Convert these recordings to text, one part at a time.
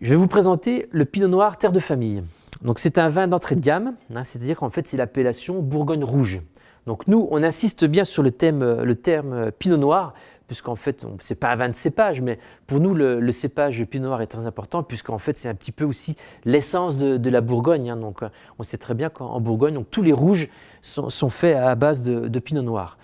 Je vais vous présenter le Pinot Noir Terre de Famille. Donc c'est un vin d'entrée de gamme, c'est-à-dire qu'en fait c'est l'appellation Bourgogne rouge. Donc nous on insiste bien sur le terme Pinot Noir, puisqu'en fait ce n'est pas un vin de cépage, mais pour nous le cépage Pinot Noir est très important, puisqu'en fait c'est un petit peu aussi l'essence de la Bourgogne. Donc on sait très bien qu'en Bourgogne donc, tous les rouges sont faits à base de Pinot Noir.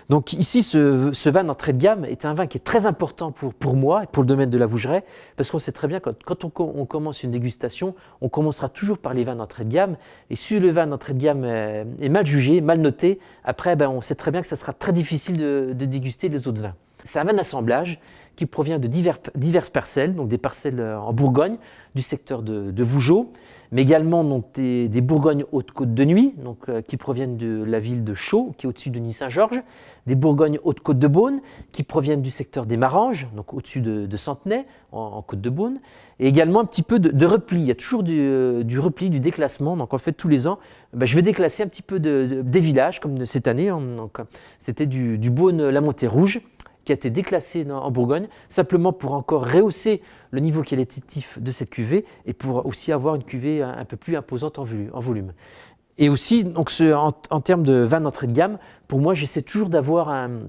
Donc ici ce vin d'entrée de gamme est un vin qui est très important pour moi et pour le domaine de la Vougeraie, parce qu'on sait très bien que quand on commence une dégustation, on commencera toujours par les vins d'entrée de gamme, et si le vin d'entrée de gamme est mal jugé, mal noté, après on sait très bien que ça sera très difficile de déguster les autres vins. C'est un vin d'assemblage qui provient de diverses parcelles, donc des parcelles en Bourgogne, du secteur de Vougeot, mais également donc, des Bourgognes Haute-Côte de Nuit, donc, qui proviennent de la ville de Chaux, qui est au-dessus de Nuit-Saint-Georges, des Bourgognes Haute-Côte de Beaune, qui proviennent du secteur des Maranges, donc au-dessus de Centenay, en Côte de Beaune, et également un petit peu de repli. Il y a toujours du repli, du déclassement. Donc en fait, tous les ans, je vais déclasser un petit peu des villages, comme cette année. C'était du Beaune-la-Montée-Rouge, qui a été déclassé en Bourgogne, simplement pour encore rehausser le niveau qualitatif de cette cuvée et pour aussi avoir une cuvée un peu plus imposante en volume. Et aussi, donc en termes de vin d'entrée de gamme, pour moi, j'essaie toujours d'avoir un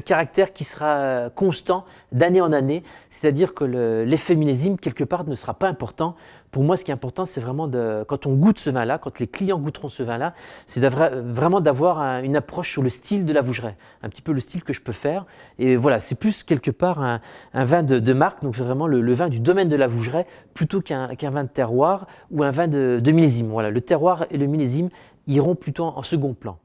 caractère qui sera constant d'année en année, c'est-à-dire que l'effet millésime, quelque part, ne sera pas important. Pour moi, ce qui est important, c'est vraiment, quand on goûte ce vin-là, quand les clients goûteront ce vin-là, c'est vraiment d'avoir une approche sur le style de la Vougeraie, un petit peu le style que je peux faire. Et voilà, c'est plus quelque part un vin de marque, donc vraiment le vin du domaine de la Vougeraie, plutôt qu'un vin de terroir ou un vin de millésime. Voilà, le terroir et le millésime iront plutôt en second plan.